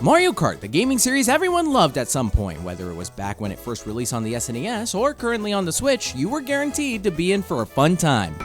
Mario Kart, the gaming series everyone loved at some point, whether it was back when it first released on the SNES or currently on the Switch, you were guaranteed to be in for a fun time.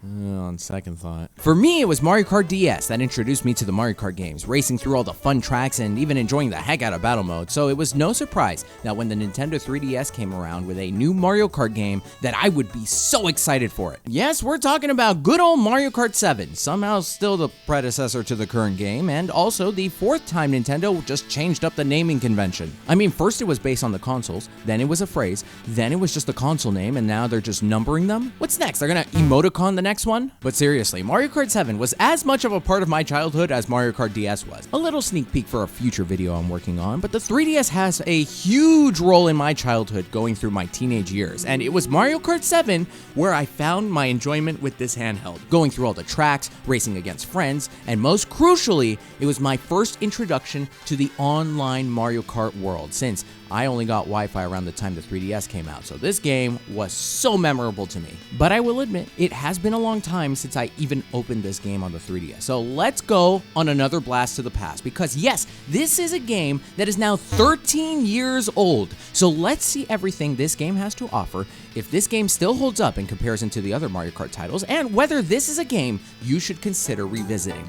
On second thought. For me, it was Mario Kart DS that introduced me to the Mario Kart games, racing through all the fun tracks and even enjoying the heck out of battle mode, so it was no surprise that when the Nintendo 3DS came around with a new Mario Kart game that I would be so excited for it. Yes, we're talking about good old Mario Kart 7, somehow still the predecessor to the current game, and also the fourth time Nintendo just changed up the naming convention. I mean, first it was based on the consoles, then it was a phrase, then it was just a console name, and now they're just numbering them? What's next? They're gonna emoticon the next one? But seriously, Mario Kart 7 was as much of a part of my childhood as Mario Kart DS was. A little sneak peek for a future video I'm working on, but the 3DS has a huge role in my childhood going through my teenage years, and it was Mario Kart 7 where I found my enjoyment with this handheld, going through all the tracks, racing against friends, and most crucially, it was my first introduction to the online Mario Kart world, since I only got Wi-Fi around the time the 3DS came out, so this game was so memorable to me. But I will admit, it has been a long time since I even opened this game on the 3DS. So let's go on another blast to the past, because yes, this is a game that is now 13 years old. So let's see everything this game has to offer, if this game still holds up in comparison to the other Mario Kart titles, and whether this is a game you should consider revisiting.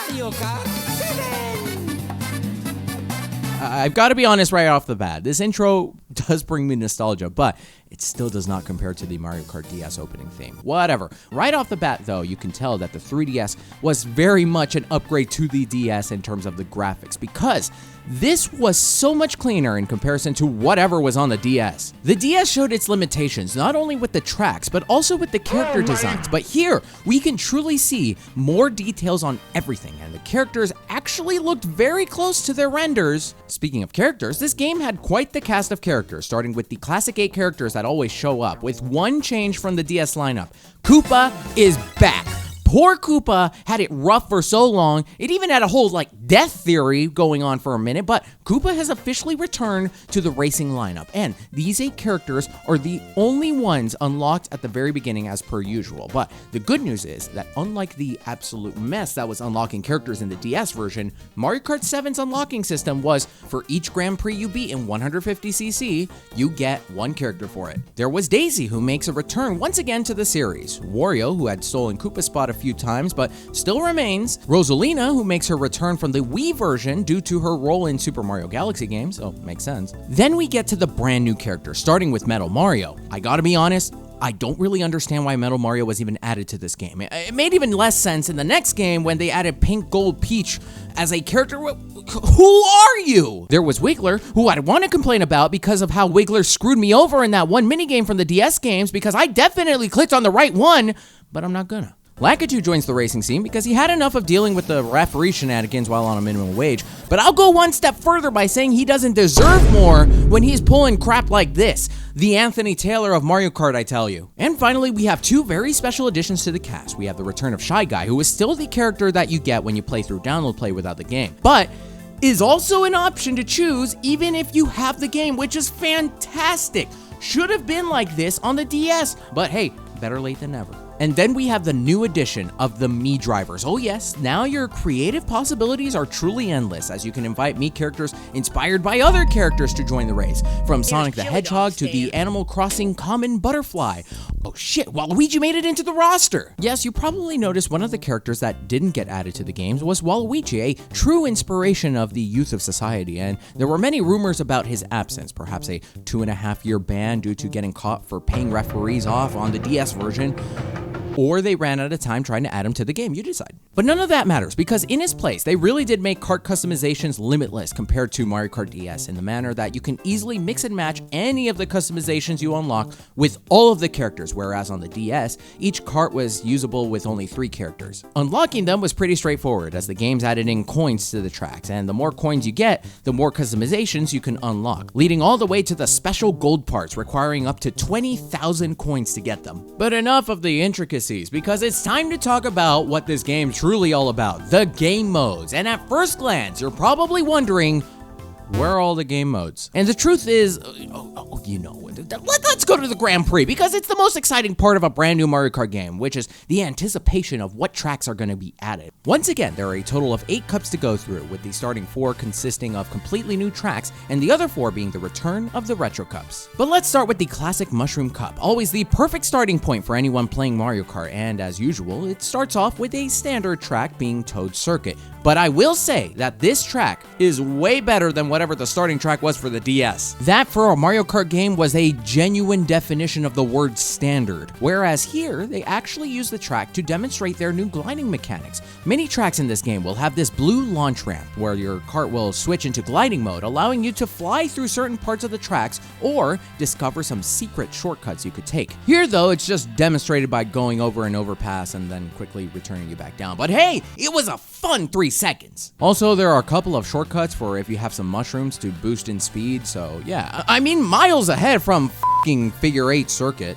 Mario Kart 7! I've got to be honest right off the bat, this intro does bring me nostalgia, but it still does not compare to the Mario Kart DS opening theme. Whatever. Right off the bat, though, you can tell that the 3DS was very much an upgrade to the DS in terms of the graphics, because this was so much cleaner in comparison to whatever was on the DS. The DS showed its limitations, not only with the tracks, but also with the character designs. But here, we can truly see more details on everything, and the characters actually looked very close to their renders. Speaking of characters, this game had quite the cast of characters, starting with the classic 8 characters that always show up, with one change from the DS lineup. Koopa is back. Poor Koopa had it rough for so long, it even had a whole death theory going on for a minute, but Koopa has officially returned to the racing lineup, and these 8 characters are the only ones unlocked at the very beginning as per usual. But the good news is that unlike the absolute mess that was unlocking characters in the DS version, Mario Kart 7's unlocking system was, for each Grand Prix you beat in 150cc, you get one character for it. There was Daisy, who makes a return once again to the series, Wario, who had stolen Koopa's spot a few times but still remains, Rosalina, who makes her return from the Wii version due to her role in Super Mario Galaxy games, so makes sense. Then we get to the brand new characters, starting with Metal Mario. I gotta be honest, I don't really understand why Metal Mario was even added to this game. It made even less sense in the next game when they added Pink Gold Peach as a character. Who are you? There was Wiggler, who I'd want to complain about because of how Wiggler screwed me over in that one minigame from the DS games, because I definitely clicked on the right one, but I'm not gonna. Lakitu joins the racing scene because he had enough of dealing with the referee shenanigans while on a minimum wage, but I'll go one step further by saying he doesn't deserve more when he's pulling crap like this. The Anthony Taylor of Mario Kart, I tell you. And finally, we have 2 very special additions to the cast. We have the return of Shy Guy, who is still the character that you get when you play through download play without the game, but is also an option to choose even if you have the game, which is fantastic. Should have been like this on the DS, but hey, better late than never. And then we have the new addition of the Mii drivers. Oh yes, now your creative possibilities are truly endless, as you can invite Mii characters inspired by other characters to join the race, from Sonic the Hedgehog to the Animal Crossing common butterfly. Oh shit, Waluigi made it into the roster! Yes, you probably noticed one of the characters that didn't get added to the games was Waluigi, a true inspiration of the youth of society, and there were many rumors about his absence, perhaps a 2.5-year ban due to getting caught for paying referees off on the DS version, or they ran out of time trying to add him to the game, you decide. But none of that matters, because in his place, they really did make Kart Customizations limitless compared to Mario Kart DS in the manner that you can easily mix and match any of the customizations you unlock with all of the characters, whereas on the DS, each kart was usable with only 3 characters. Unlocking them was pretty straightforward, as the games added in coins to the tracks, and the more coins you get, the more customizations you can unlock, leading all the way to the special gold parts, requiring up to 20,000 coins to get them. But enough of the intricacies, because it's time to talk about what this game's truly all about, the game modes. And at first glance, you're probably wondering, Where are all the game modes? And the truth is, let's go to the Grand Prix because it's the most exciting part of a brand new Mario Kart game, which is the anticipation of what tracks are going to be added. Once again, there are a total of 8 cups to go through, with the starting 4 consisting of completely new tracks and the other 4 being the return of the retro cups. But let's start with the classic Mushroom Cup, always the perfect starting point for anyone playing Mario Kart, and as usual, it starts off with a standard track being Toad Circuit. But I will say that this track is way better than whatever the starting track was for the DS. That for a Mario Kart game was a genuine definition of the word standard, whereas here they actually use the track to demonstrate their new gliding mechanics. Many tracks in this game will have this blue launch ramp where your kart will switch into gliding mode, allowing you to fly through certain parts of the tracks or discover some secret shortcuts you could take. Here though, it's just demonstrated by going over an overpass and then quickly returning you back down. But hey, it was a fun 3 seconds. Also, there are a couple of shortcuts for if you have some mushrooms to boost in speed, so yeah, I mean miles ahead from f***ing Figure 8 Circuit.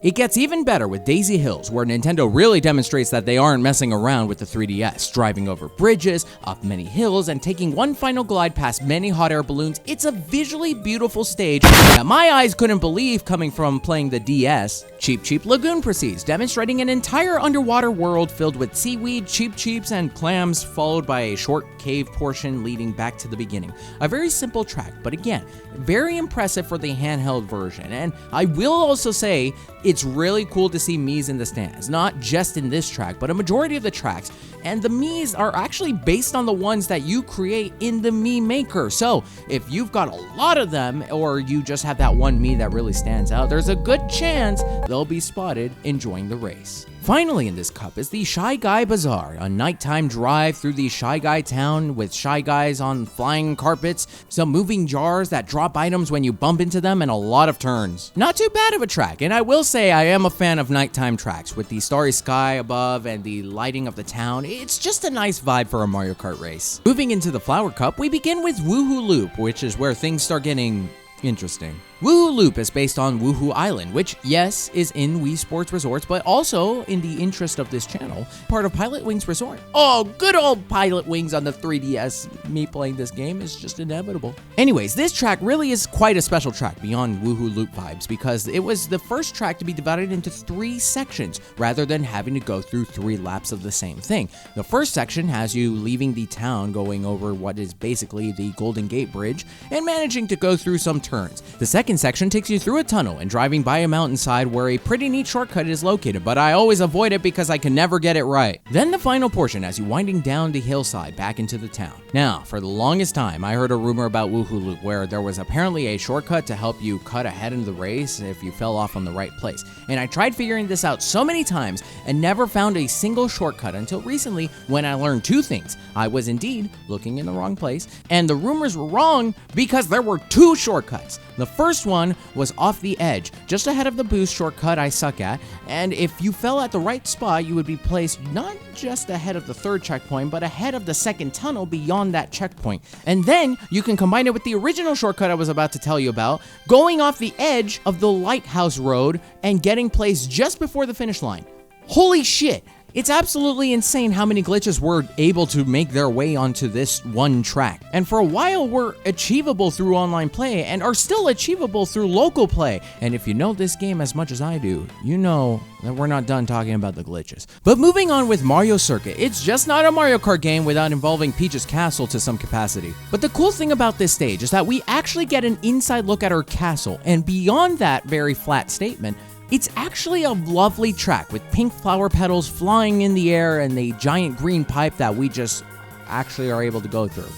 It gets even better with Daisy Hills, where Nintendo really demonstrates that they aren't messing around with the 3DS, driving over bridges, up many hills, and taking one final glide past many hot air balloons. It's a visually beautiful stage that my eyes couldn't believe coming from playing the DS. Cheep Cheep Lagoon proceeds, demonstrating an entire underwater world filled with seaweed, Cheep Cheeps, and clams, followed by a short cave portion leading back to the beginning. A very simple track, but again, very impressive for the handheld version. And I will also say, it's really cool to see Miis in the stands, not just in this track, but a majority of the tracks, and the Miis are actually based on the ones that you create in the Mii Maker. So if you've got a lot of them, or you just have that one Mii that really stands out, there's a good chance they'll be spotted enjoying the race. Finally in this cup is the Shy Guy Bazaar, a nighttime drive through the Shy Guy town with Shy Guys on flying carpets, some moving jars that drop items when you bump into them, and a lot of turns. Not too bad of a track, and I will say I am a fan of nighttime tracks with the starry sky above and the lighting of the town. It's just a nice vibe for a Mario Kart race. Moving into the Flower Cup, we begin with Woohoo Loop, which is where things start getting interesting. Woohoo Loop is based on Woohoo Island, which, yes, is in Wii Sports Resorts, but also, in the interest of this channel, part of Pilot Wings Resort. Oh, good old Pilot Wings on the 3DS. Me playing this game is just inevitable. Anyways, this track really is quite a special track beyond Woohoo Loop vibes, because it was the first track to be divided into 3 sections, rather than having to go through 3 laps of the same thing. The first section has you leaving the town, going over what is basically the Golden Gate Bridge, and managing to go through some turns. The second section takes you through a tunnel and driving by a mountainside where a pretty neat shortcut is located, but I always avoid it because I can never get it right. Then the final portion has you winding down the hillside back into the town. Now, for the longest time, I heard a rumor about Woohoo Loop where there was apparently a shortcut to help you cut ahead in the race if you fell off on the right place. And I tried figuring this out so many times and never found a single shortcut until recently when I learned 2 things. I was indeed looking in the wrong place, and the rumors were wrong because there were 2 shortcuts. The first one was off the edge, just ahead of the boost shortcut I suck at, and if you fell at the right spot, you would be placed not just ahead of the 3rd checkpoint, but ahead of the 2nd tunnel beyond that checkpoint. And then you can combine it with the original shortcut I was about to tell you about, going off the edge of the Lighthouse Road and getting placed just before the finish line. Holy shit! It's absolutely insane how many glitches were able to make their way onto this one track. And for a while were achievable through online play and are still achievable through local play. And if you know this game as much as I do, you know that we're not done talking about the glitches. But moving on with Mario Circuit, it's just not a Mario Kart game without involving Peach's castle to some capacity. But the cool thing about this stage is that we actually get an inside look at her castle, and beyond that very flat statement, it's actually a lovely track with pink flower petals flying in the air and a giant green pipe that we just actually are able to go through.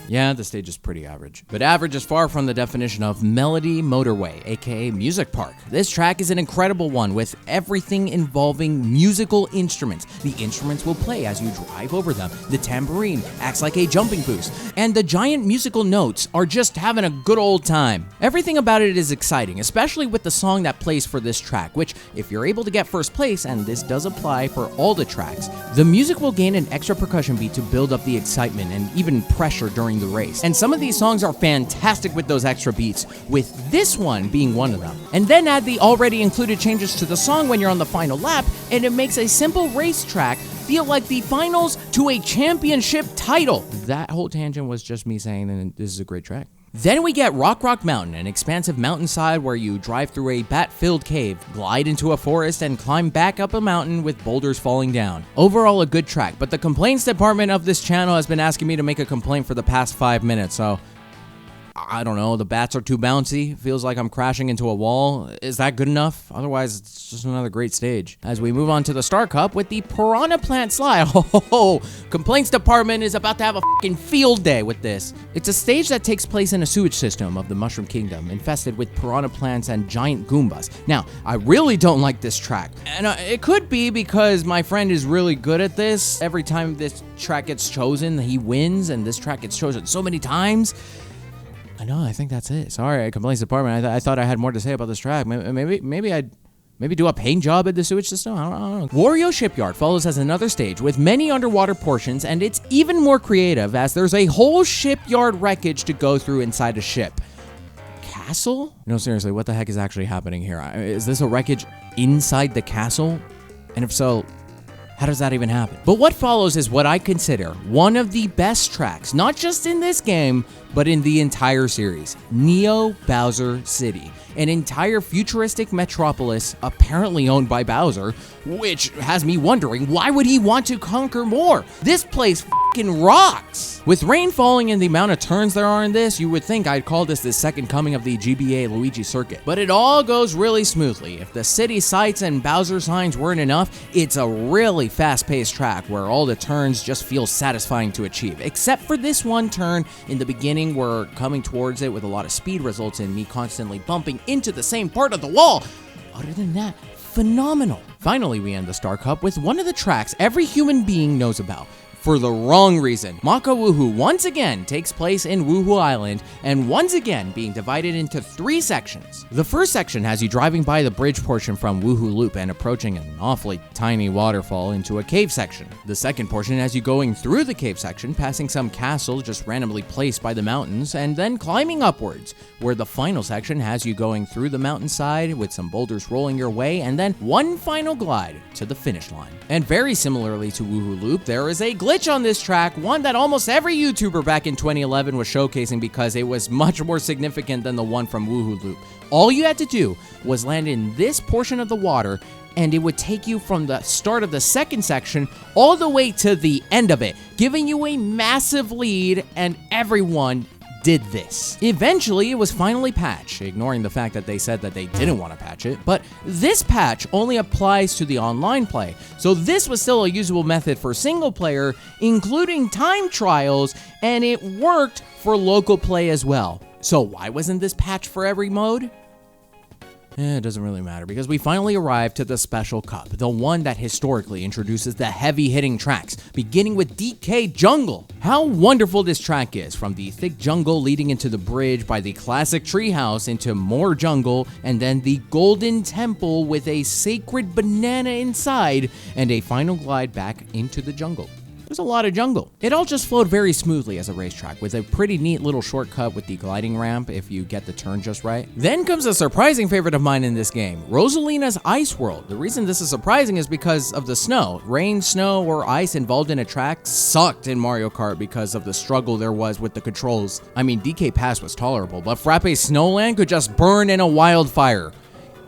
Yeah, the stage is pretty average. But average is far from the definition of Melody Motorway, aka Music Park. This track is an incredible one with everything involving musical instruments. The instruments will play as you drive over them. The tambourine acts like a jumping boost. And the giant musical notes are just having a good old time. Everything about it is exciting, especially with the song that plays for this track, which, if you're able to get first place, and this does apply for all the tracks, the music will gain an extra percussion beat to build up the excitement and even pressure during the race. And some of these songs are fantastic with those extra beats, with this one being one of them. And then add the already included changes to the song when you're on the final lap, and it makes a simple race track feel like the finals to a championship title. That whole tangent was just me saying that this is a great track. Then we get Rock Mountain, an expansive mountainside where you drive through a bat-filled cave, glide into a forest, and climb back up a mountain with boulders falling down. Overall, a good track, but the complaints department of this channel has been asking me to make a complaint for the past 5 minutes, so I don't know, the bats are too bouncy. Feels like I'm crashing into a wall. Is that good enough? Otherwise, it's just another great stage. As we move on to the Star Cup with the Piranha Plant Slide. Oh, complaints department is about to have a fucking field day with this. It's a stage that takes place in a sewage system of the Mushroom Kingdom, infested with piranha plants and giant Goombas. Now, I really don't like this track. And it could be because my friend is really good at this. Every time this track gets chosen, he wins, and this track gets chosen so many times. I know, I think that's it. Sorry, complaints department. I thought I had more to say about this track. Maybe I'd do a paint job at the sewage system? I don't know. Wario Shipyard follows as another stage with many underwater portions, and it's even more creative as there's a whole shipyard wreckage to go through inside a ship. Castle? No, seriously, what the heck is actually happening here? Is this a wreckage inside the castle? And if so, how does that even happen? But what follows is what I consider one of the best tracks, not just in this game, but in the entire series. Neo Bowser City, an entire futuristic metropolis apparently owned by Bowser, which has me wondering, why would he want to conquer more? This place fucking rocks! With rain falling and the amount of turns there are in this, you would think I'd call this the second coming of the GBA Luigi circuit. But it all goes really smoothly. If the city sights and Bowser signs weren't enough, it's a really fast-paced track where all the turns just feel satisfying to achieve. Except for this one turn in the beginning where coming towards it with a lot of speed results in me constantly bumping into the same part of the wall. Other than that, phenomenal. Finally, we end the Star Cup with one of the tracks every human being knows about. For the wrong reason. Maka Woohoo once again takes place in Woohoo Island, and once again being divided into 3 sections. The first section has you driving by the bridge portion from Woohoo Loop and approaching an awfully tiny waterfall into a cave section. The second portion has you going through the cave section, passing some castles just randomly placed by the mountains, and then climbing upwards, where the final section has you going through the mountainside with some boulders rolling your way, and then one final glide to the finish line. And very similarly to Woohoo Loop, there is a glitch on this track, one that almost every YouTuber back in 2011 was showcasing because it was much more significant than the one from Woohoo Loop. All you had to do was land in this portion of the water, and it would take you from the start of the second section all the way to the end of it, giving you a massive lead, and everyone did this. Eventually, it was finally patched, ignoring the fact that they said that they didn't want to patch it, but this patch only applies to the online play, so this was still a usable method for single player, including time trials, and it worked for local play as well. So why wasn't this patched for every mode? It doesn't really matter because we finally arrived to the Special Cup, the one that historically introduces the heavy-hitting tracks, beginning with DK Jungle. How wonderful this track is, from the thick jungle leading into the bridge by the classic treehouse into more jungle, and then the Golden Temple with a sacred banana inside, and a final glide back into the jungle. There's a lot of jungle. It all just flowed very smoothly as a racetrack, with a pretty neat little shortcut with the gliding ramp if you get the turn just right. Then comes a surprising favorite of mine in this game, Rosalina's Ice World. The reason this is surprising is because of the snow. Rain, snow, or ice involved in a track sucked in Mario Kart because of the struggle there was with the controls. I mean, DK Pass was tolerable, but Frappe Snowland could just burn in a wildfire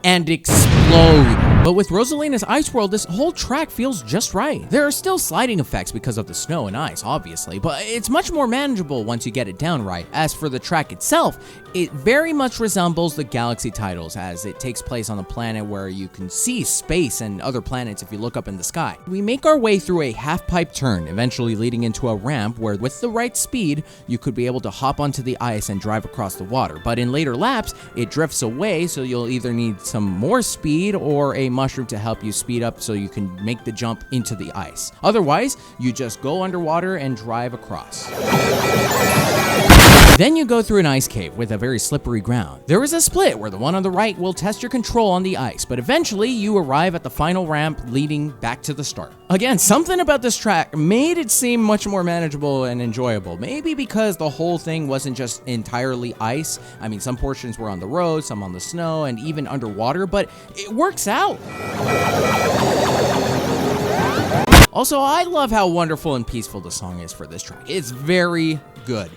and explode. But with Rosalina's Ice World, this whole track feels just right. There are still sliding effects because of the snow and ice, obviously, but it's much more manageable once you get it down right. As for the track itself, it very much resembles the Galaxy titles, as it takes place on a planet where you can see space and other planets if you look up in the sky. We make our way through a half-pipe turn, eventually leading into a ramp where, with the right speed, you could be able to hop onto the ice and drive across the water. But in later laps, it drifts away, so you'll either need some more speed or a mushroom to help you speed up so you can make the jump into the ice. Otherwise, you just go underwater and drive across. Then you go through an ice cave with a very slippery ground. There is a split where the one on the right will test your control on the ice, but eventually you arrive at the final ramp leading back to the start. Again, something about this track made it seem much more manageable and enjoyable. Maybe because the whole thing wasn't just entirely ice. I mean, some portions were on the road, some on the snow, and even underwater, but it works out. Also, I love how wonderful and peaceful the song is for this track. It's very good.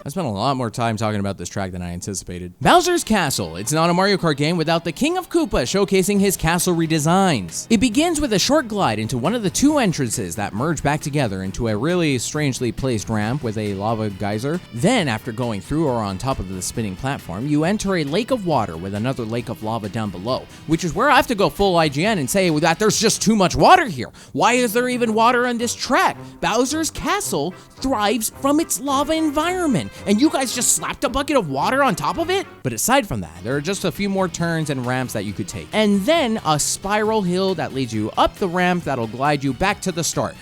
I spent a lot more time talking about this track than I anticipated. Bowser's Castle. It's not a Mario Kart game without the King of Koopa showcasing his castle redesigns. It begins with a short glide into one of the two entrances that merge back together into a really strangely placed ramp with a lava geyser. Then, after going through or on top of the spinning platform, you enter a lake of water with another lake of lava down below, which is where I have to go full IGN and say that there's just too much water here. Why is there even water on this track? Bowser's Castle thrives from its lava environment, and you guys just slapped a bucket of water on top of it? But aside from that, there are just a few more turns and ramps that you could take. And then a spiral hill that leads you up the ramp that'll glide you back to the start.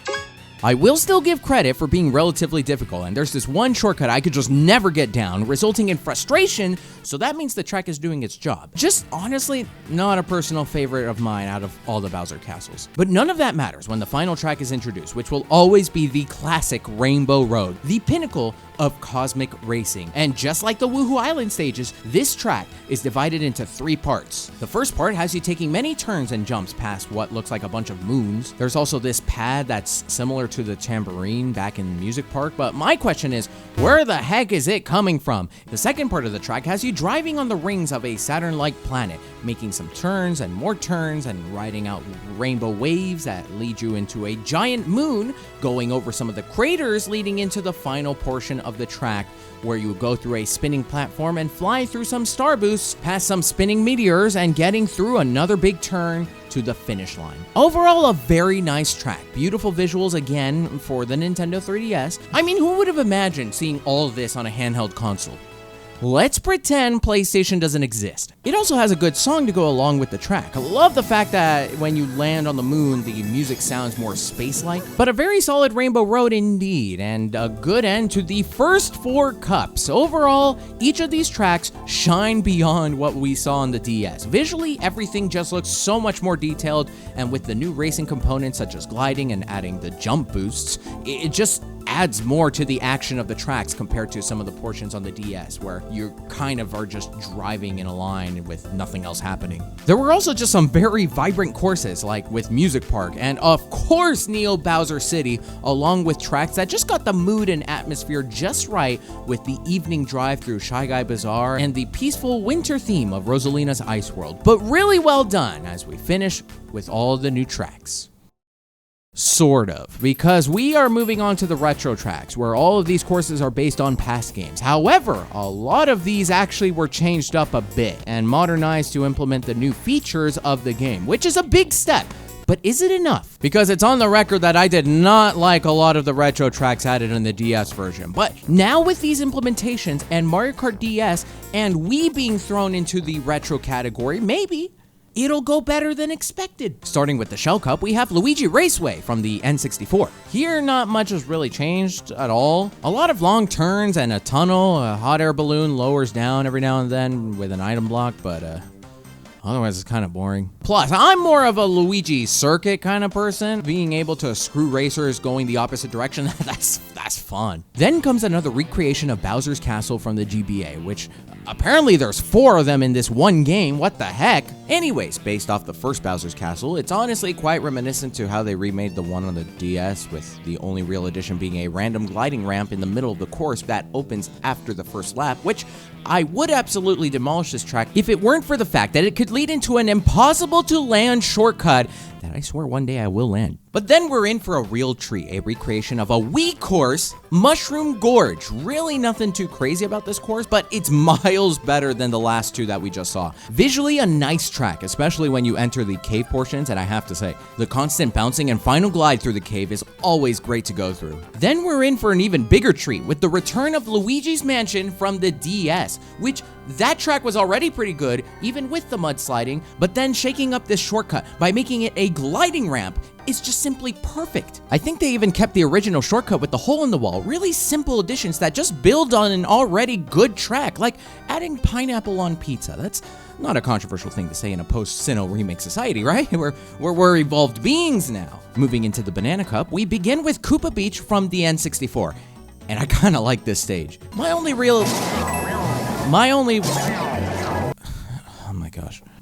I will still give credit for being relatively difficult, and there's this one shortcut I could just never get down, resulting in frustration, so that means the track is doing its job. Just honestly, not a personal favorite of mine out of all the Bowser castles. But none of that matters when the final track is introduced, which will always be the classic Rainbow Road, the pinnacle of cosmic racing. And just like the Woohoo Island stages, this track is divided into 3 parts. The first part has you taking many turns and jumps past what looks like a bunch of moons. There's also this pad that's similar to the tambourine back in Music Park, but my question is, where the heck is it coming from? The second part of the track has you driving on the rings of a Saturn-like planet, making some turns and more turns and riding out rainbow waves that lead you into a giant moon, going over some of the craters leading into the final portion of the track, where you go through a spinning platform and fly through some star boosts, past some spinning meteors, and getting through another big turn to the finish line. Overall, a very nice track. Beautiful visuals again for the Nintendo 3DS. I mean, who would have imagined seeing all of this on a handheld console? Let's pretend PlayStation doesn't exist. It also has a good song to go along with the track. I love the fact that when you land on the moon, the music sounds more space-like, but a very solid Rainbow Road indeed, and a good end to the first 4 cups. Overall, each of these tracks shine beyond what we saw on the DS. Visually, everything just looks so much more detailed, and with the new racing components such as gliding and adding the jump boosts, it just adds more to the action of the tracks compared to some of the portions on the DS where you kind of are just driving in a line with nothing else happening. There were also just some very vibrant courses like with Music Park and of course Neo Bowser City, along with tracks that just got the mood and atmosphere just right with the evening drive through Shy Guy Bazaar and the peaceful winter theme of Rosalina's Ice World. But really well done as we finish with all the new tracks. Sort of, because we are moving on to the retro tracks, where all of these courses are based on past games. However, a lot of these actually were changed up a bit and modernized to implement the new features of the game, which is a big step. But is it enough? Because it's on the record that I did not like a lot of the retro tracks added in the DS version. But now with these implementations and Mario Kart DS and Wii being thrown into the retro category, maybe it'll go better than expected. Starting with the Shell Cup, we have Luigi Raceway from the N64. Here, not much has really changed at all. A lot of long turns and a tunnel, a hot air balloon lowers down every now and then with an item block, but otherwise it's kind of boring. Plus, I'm more of a Luigi circuit kind of person. Being able to screw racers going the opposite direction, that's fun. Then comes another recreation of Bowser's Castle from the GBA, which apparently there's 4 of them in this one game. What the heck? Anyways, based off the first Bowser's Castle, it's honestly quite reminiscent to how they remade the one on the DS, with the only real addition being a random gliding ramp in the middle of the course that opens after the first lap, which I would absolutely demolish this track if it weren't for the fact that it could lead into an impossible to land shortcut that I swear one day I will land. But then we're in for a real treat, a recreation of a Wii course, Mushroom Gorge. Really nothing too crazy about this course, but it's miles better than the last 2 that we just saw. Visually a nice track, especially when you enter the cave portions, and I have to say, the constant bouncing and final glide through the cave is always great to go through. Then we're in for an even bigger treat with the return of Luigi's Mansion from the DS, which that track was already pretty good, even with the mudsliding, but then shaking up this shortcut by making it a gliding ramp is just simply perfect. I think they even kept the original shortcut with the hole in the wall. Really simple additions that just build on an already good track, like adding pineapple on pizza. That's not a controversial thing to say in a post-Sinnoh remake society, right? We're evolved beings now. Moving into the Banana Cup, we begin with Koopa Beach from the N64. And I kinda like this stage. My only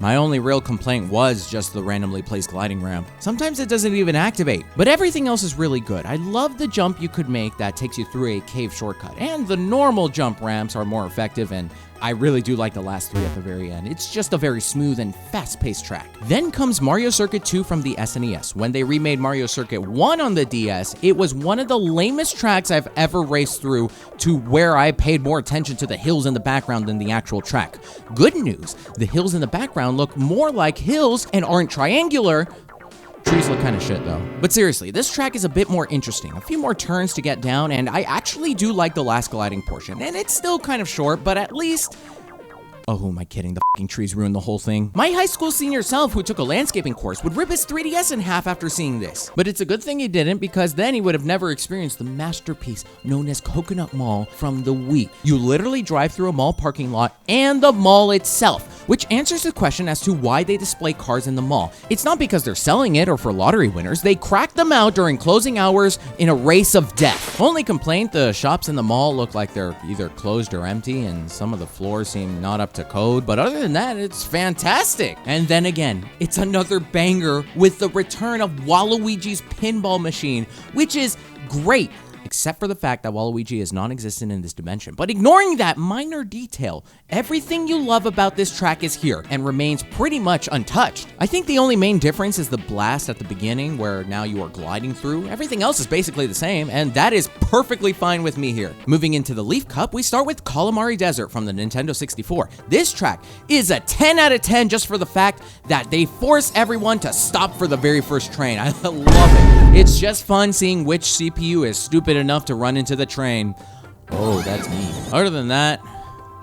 My only real complaint was just the randomly placed gliding ramp. Sometimes it doesn't even activate, but everything else is really good. I love the jump you could make that takes you through a cave shortcut, and the normal jump ramps are more effective, and I really do like the last 3 at the very end. It's just a very smooth and fast-paced track. Then comes Mario Circuit 2 from the SNES. When they remade Mario Circuit 1 on the DS, it was one of the lamest tracks I've ever raced through, to where I paid more attention to the hills in the background than the actual track. Good news, the hills in the background look more like hills and aren't triangular. Trees look kind of shit though. But seriously, this track is a bit more interesting. A few more turns to get down, and I actually do like the last gliding portion. And it's still kind of short, but at least... Oh, who am I kidding? The fucking trees ruined the whole thing. My high school senior self, who took a landscaping course, would rip his 3DS in half after seeing this. But it's a good thing he didn't, because then he would have never experienced the masterpiece known as Coconut Mall from the Wii. You literally drive through a mall parking lot and the mall itself, which answers the question as to why they display cars in the mall. It's not because they're selling it or for lottery winners. They crack them out during closing hours in a race of death. Only complaint, the shops in the mall look like they're either closed or empty, and some of the floors seem not up to code, but other than that, it's fantastic. And then again, it's another banger with the return of Waluigi's pinball machine, which is great, except for the fact that Waluigi is non-existent in this dimension. But ignoring that minor detail, everything you love about this track is here and remains pretty much untouched. I think the only main difference is the blast at the beginning, where now you are gliding through. Everything else is basically the same, and that is perfectly fine with me here. Moving into the Leaf Cup, we start with Calamari Desert from the Nintendo 64. This track is a 10 out of 10 just for the fact that they force everyone to stop for the very first train. I love it. It's just fun seeing which CPU is stupid enough to run into the train. Oh, that's me. Other than that,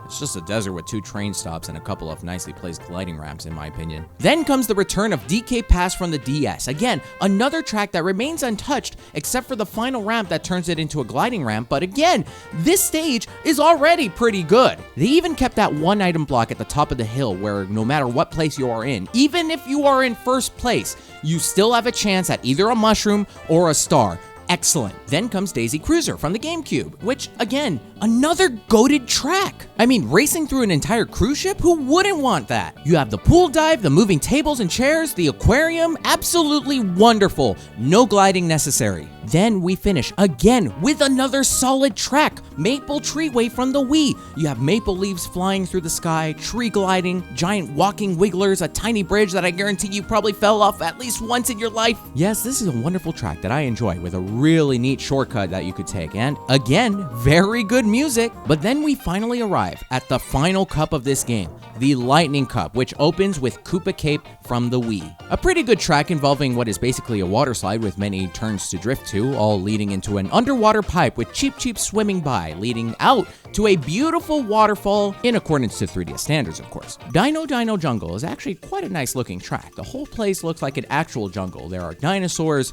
it's just a desert with 2 train stops and a couple of nicely placed gliding ramps, in my opinion. Then comes the return of DK Pass from the DS. Again, another track that remains untouched, except for the final ramp that turns it into a gliding ramp. But again, this stage is already pretty good. They even kept that 1 item block at the top of the hill, where no matter what place you are in, even if you are in first place, you still have a chance at either a mushroom or a star. Excellent. Then comes Daisy Cruiser from the GameCube, which, again, another goated track. I mean, racing through an entire cruise ship? Who wouldn't want that? You have the pool dive, the moving tables and chairs, the aquarium. Absolutely wonderful. No gliding necessary. Then we finish again with another solid track, Maple Treeway from the Wii. You have maple leaves flying through the sky, tree gliding, giant walking wigglers, a tiny bridge that I guarantee you probably fell off at least once in your life. Yes, this is a wonderful track that I enjoy, with a really neat shortcut that you could take, and again, very good music. But then we finally arrive at the final cup of this game, the Lightning Cup, which opens with Koopa Cape from the Wii. A pretty good track involving what is basically a water slide with many turns to drift to, all leading into an underwater pipe with Cheep swimming by, leading out to a beautiful waterfall in accordance to 3DS standards, of course. Dino Jungle is actually quite a nice looking track. The whole place looks like an actual jungle. There are dinosaurs.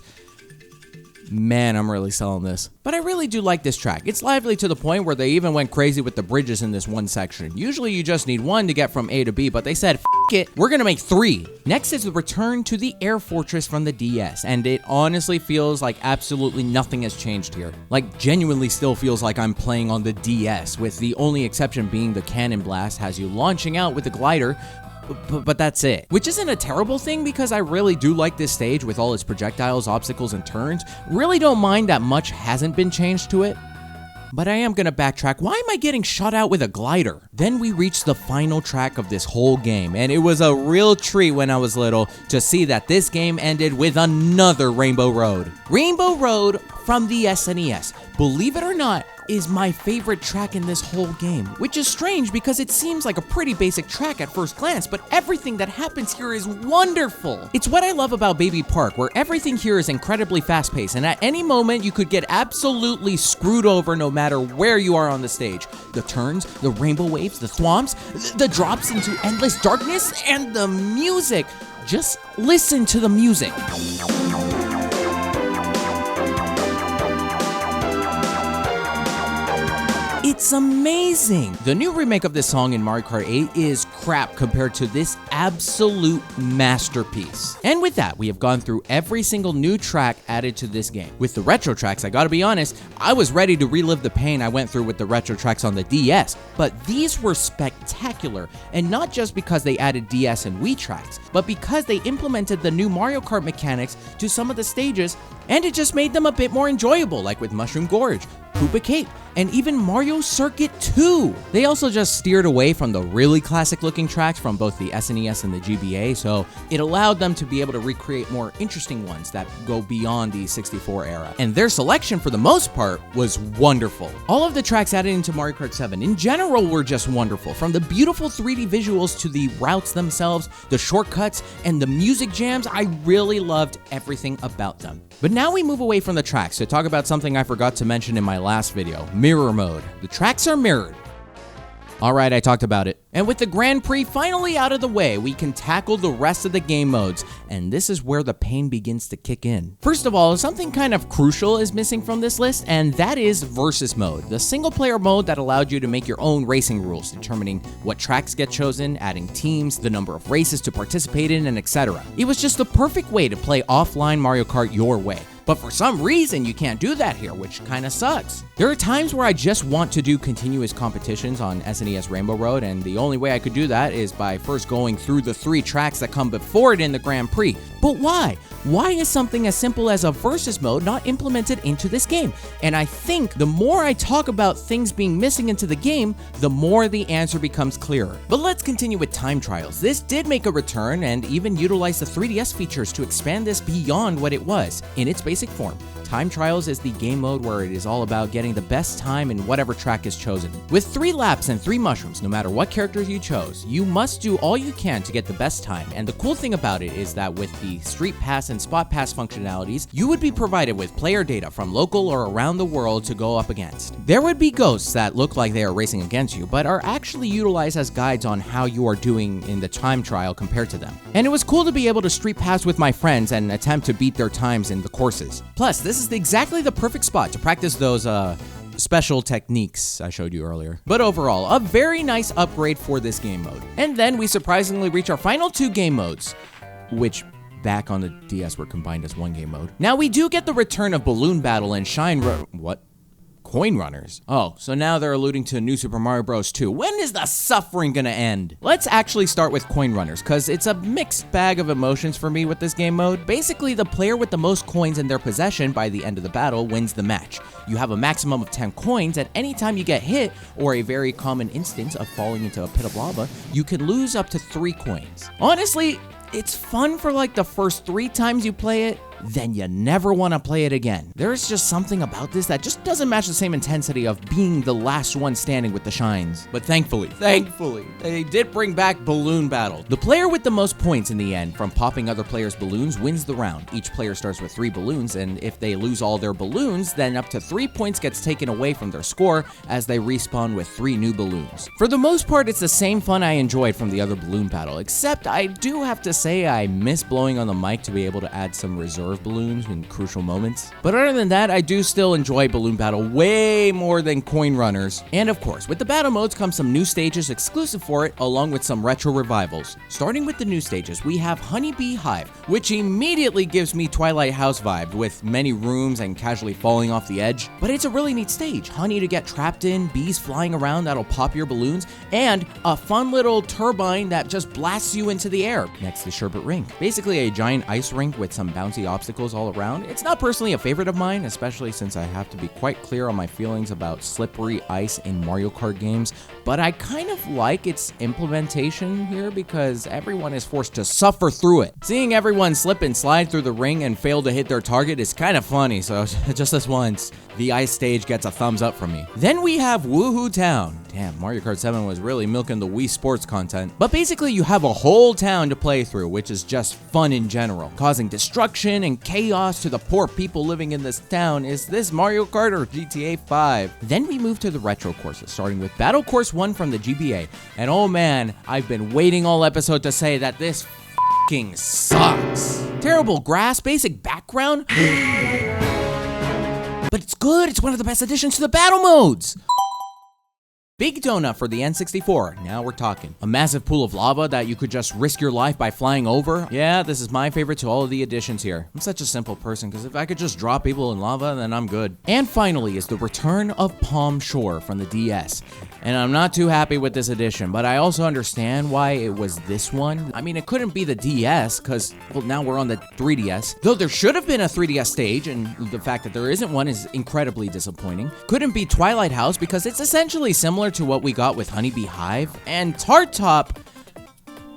Man, I'm really selling this. But I really do like this track. It's lively to the point where they even went crazy with the bridges in this one section. Usually you just need 1 to get from A to B, but they said, F it, we're gonna make 3. Next is the return to the Air Fortress from the DS, and it honestly feels like absolutely nothing has changed here. Like, genuinely still feels like I'm playing on the DS, with the only exception being the cannon blast has you launching out with a glider, but that's it. Which isn't a terrible thing, because I really do like this stage with all its projectiles, obstacles, and turns. Really don't mind that much hasn't been changed to it. But I am gonna backtrack. Why am I getting shot out with a glider? Then we reach the final track of this whole game, and it was a real treat when I was little to see that this game ended with another Rainbow Road. Rainbow Road from the SNES. Believe it or not, is my favorite track in this whole game, which is strange because it seems like a pretty basic track at first glance, but everything that happens here is wonderful. It's what I love about Baby Park, where everything here is incredibly fast-paced, and at any moment you could get absolutely screwed over no matter where you are on the stage. The turns, the rainbow waves, the thwomps, the drops into endless darkness, and the music. Just listen to the music. It It's amazing! The new remake of this song in Mario Kart 8 is crap compared to this absolute masterpiece. And with that, we have gone through every single new track added to this game. With the retro tracks, I gotta be honest, I was ready to relive the pain I went through with the retro tracks on the DS, but these were spectacular, and not just because they added DS and Wii tracks, but because they implemented the new Mario Kart mechanics to some of the stages, and it just made them a bit more enjoyable, like with Mushroom Gorge, Koopa Cape, and even Mario Circuit 2. They also just steered away from the really classic looking tracks from both the SNES and the GBA, so it allowed them to be able to recreate more interesting ones that go beyond the 64 era. And their selection, for the most part, was wonderful. All of the tracks added into Mario Kart 7 in general were just wonderful, from the beautiful 3D visuals to the routes themselves, the shortcuts, and the music jams. I really loved everything about them. But now we move away from the tracks to talk about something I forgot to mention in my last video, mirror mode. The tracks are mirrored. Alright, I talked about it. And with the Grand Prix finally out of the way, we can tackle the rest of the game modes, and this is where the pain begins to kick in. First of all, something kind of crucial is missing from this list, and that is Versus Mode, the single-player mode that allowed you to make your own racing rules, determining what tracks get chosen, adding teams, the number of races to participate in, and etc. It was just the perfect way to play offline Mario Kart your way. But for some reason, you can't do that here, which kinda sucks. There are times where I just want to do continuous competitions on SNES Rainbow Road, and the only way I could do that is by first going through the 3 tracks that come before it in the Grand Prix. But why? Why is something as simple as a versus mode not implemented into this game? And I think the more I talk about things being missing into the game, the more the answer becomes clearer. But let's continue with time trials. This did make a return and even utilize the 3DS features to expand this beyond what it was in its basic form. Time Trials is the game mode where it is all about getting the best time in whatever track is chosen. With 3 laps and 3 mushrooms, no matter what characters you chose, you must do all you can to get the best time. And the cool thing about it is that with the Street Pass and Spot Pass functionalities, you would be provided with player data from local or around the world to go up against. There would be ghosts that look like they are racing against you, but are actually utilized as guides on how you are doing in the time trial compared to them. And it was cool to be able to Street Pass with my friends and attempt to beat their times in the courses. Plus, this is exactly the perfect spot to practice those special techniques I showed you earlier. But overall, a very nice upgrade for this game mode. And then we surprisingly reach our final 2 game modes, which back on the DS were combined as one game mode. Now we do get the return of Balloon Battle and Coin Runners. Oh, so now they're alluding to New Super Mario Bros. 2. When is the suffering gonna end? Let's actually start with Coin Runners, because it's a mixed bag of emotions for me with this game mode. Basically, the player with the most coins in their possession by the end of the battle wins the match. You have a maximum of 10 coins, and anytime you get hit, or a very common instance of falling into a pit of lava, you can lose up to 3 coins. Honestly, it's fun for like the first 3 times you play it, then you never want to play it again. There's just something about this that just doesn't match the same intensity of being the last one standing with the shines. But thankfully, they did bring back Balloon Battle. The player with the most points in the end from popping other players' balloons wins the round. Each player starts with 3 balloons, and if they lose all their balloons, then up to 3 points gets taken away from their score as they respawn with 3 new balloons. For the most part, it's the same fun I enjoyed from the other Balloon Battle, except I do have to say I miss blowing on the mic to be able to add some reserve balloons in crucial moments. But other than that, I do still enjoy Balloon Battle way more than Coin Runners. And of course, with the battle modes come some new stages exclusive for it, along with some retro revivals. Starting with the new stages, we have Honeybee Hive, which immediately gives me Twilight House vibe, with many rooms and casually falling off the edge. But it's a really neat stage. Honey to get trapped in, bees flying around that'll pop your balloons, and a fun little turbine that just blasts you into the air next to Sherbet Ring. Basically a giant ice rink with some bouncy obstacles all around. It's not personally a favorite of mine, especially since I have to be quite clear on my feelings about slippery ice in Mario Kart games, but I kind of like its implementation here because everyone is forced to suffer through it. Seeing everyone slip and slide through the ring and fail to hit their target is kind of funny, so just this once, the ice stage gets a thumbs up from me. Then we have Woohoo Town. Damn, Mario Kart 7 was really milking the Wii Sports content. But basically, you have a whole town to play through, which is just fun in general. Causing destruction and chaos to the poor people living in this town. Is this Mario Kart or GTA 5? Then we move to the retro courses, starting with Battle Course 1 from the GBA. And oh man, I've been waiting all episode to say that this f***ing sucks. Terrible grass, basic background. But it's good, it's one of the best additions to the battle modes. Big donut for the N64, now we're talking. A massive pool of lava that you could just risk your life by flying over. Yeah, this is my favorite to all of the additions here. I'm such a simple person, because if I could just drop people in lava, then I'm good. And finally is the return of Palm Shore from the DS. And I'm not too happy with this addition, but I also understand why it was this one. I mean, it couldn't be the DS, because, well, now we're on the 3DS. Though there should have been a 3DS stage, and the fact that there isn't one is incredibly disappointing. Couldn't be Twilight House, because it's essentially similar to what we got with Honeybee Hive, and Tart Top.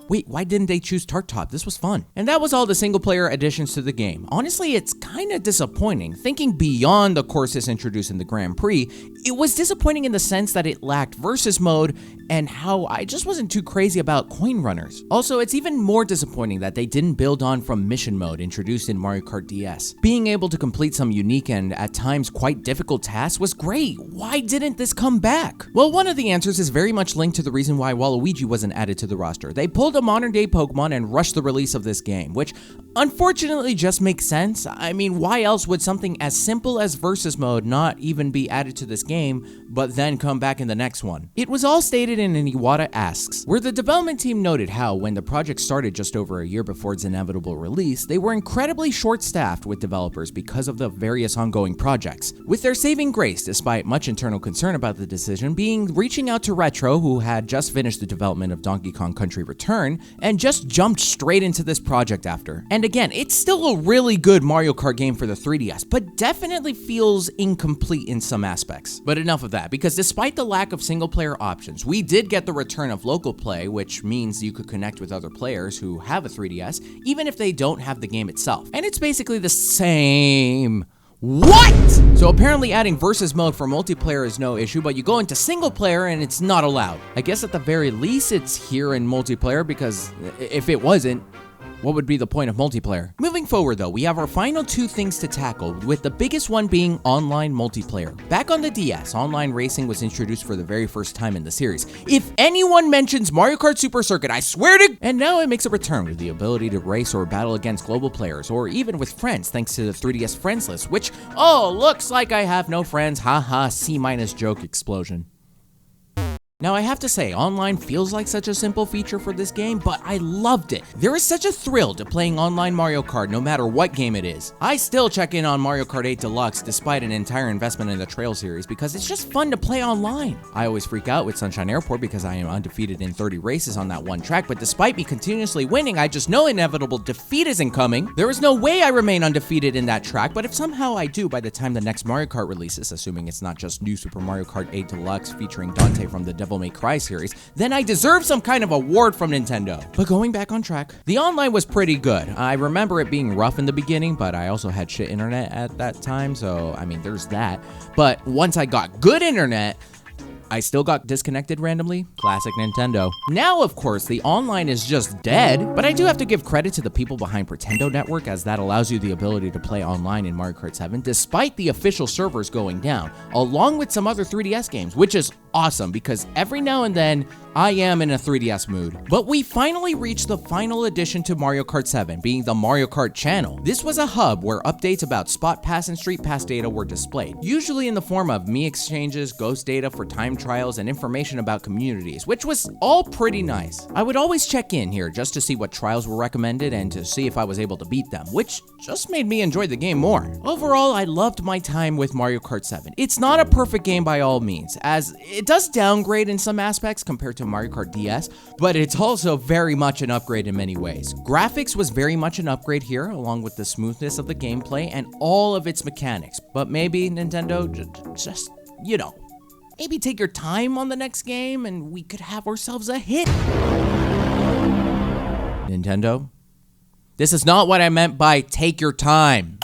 Wait, why didn't they choose Tart Top? This was fun. And that was all the single-player additions to the game. Honestly, it's kind of disappointing. Thinking beyond the courses introduced in the Grand Prix, it was disappointing in the sense that it lacked versus mode and how I just wasn't too crazy about coin runners. Also, it's even more disappointing that they didn't build on from mission mode introduced in Mario Kart DS. Being able to complete some unique and at times quite difficult tasks was great. Why didn't this come back? Well, one of the answers is very much linked to the reason why Waluigi wasn't added to the roster. They pulled a modern-day Pokémon and rushed the release of this game, which unfortunately just makes sense. I mean, why else would something as simple as versus mode not even be added to this game, but then come back in the next one? It was all stated in an Iwata Asks, where the development team noted how, when the project started just over a year before its inevitable release, they were incredibly short-staffed with developers because of the various ongoing projects. With their saving grace, despite much internal concern about the decision, being reaching out to Retro, who had just finished the development of Donkey Kong Country Return, and just jumped straight into this project after. And again, it's still a really good Mario Kart game for the 3DS, but definitely feels incomplete in some aspects. But enough of that, because despite the lack of single-player options, we did get the return of local play, which means you could connect with other players who have a 3DS, even if they don't have the game itself. And it's basically the same. What? So apparently adding versus mode for multiplayer is no issue, but you go into single player and it's not allowed. I guess at the very least it's here in multiplayer, because if it wasn't, what would be the point of multiplayer? Moving forward though, we have our final two things to tackle, with the biggest one being online multiplayer. Back on the DS, online racing was introduced for the very first time in the series. If anyone mentions Mario Kart Super Circuit, I swear to... And now it makes a return with the ability to race or battle against global players, or even with friends thanks to the 3DS friends list, which, oh, looks like I have no friends, haha, C- joke explosion. Now, I have to say, online feels like such a simple feature for this game, but I loved it. There is such a thrill to playing online Mario Kart no matter what game it is. I still check in on Mario Kart 8 Deluxe despite an entire investment in the Trail series because it's just fun to play online. I always freak out with Sunshine Airport because I am undefeated in 30 races on that one track, but despite me continuously winning, I just know inevitable defeat is incoming. There is no way I remain undefeated in that track, but if somehow I do by the time the next Mario Kart releases, assuming it's not just New Super Mario Kart 8 Deluxe featuring Dante from the Devil May Cry series, then I deserve some kind of award from Nintendo. But going back on track, the online was pretty good. I remember it being rough in the beginning, but I also had shit internet at that time, so I mean, there's that. But once I got good internet, I still got disconnected randomly. Classic Nintendo. Now, of course, the online is just dead, but I do have to give credit to the people behind Pretendo Network, as that allows you the ability to play online in Mario Kart 7 despite the official servers going down, along with some other 3DS games, which is awesome because every now and then I am in a 3DS mood. But we finally reached the final addition to Mario Kart 7, being the Mario Kart channel. This was a hub where updates about Spot Pass and Street Pass data were displayed, usually in the form of Mii exchanges, ghost data for time trials, and information about communities, which was all pretty nice. I would always check in here just to see what trials were recommended and to see if I was able to beat them, which just made me enjoy the game more. Overall, I loved my time with Mario Kart 7. It's not a perfect game by all means, as it does downgrade in some aspects compared to Mario Kart DS, but it's also very much an upgrade in many ways. Graphics was very much an upgrade here, along with the smoothness of the gameplay and all of its mechanics, but maybe Nintendo just, you know, maybe take your time on the next game and we could have ourselves a hit. Nintendo? This is not what I meant by take your time.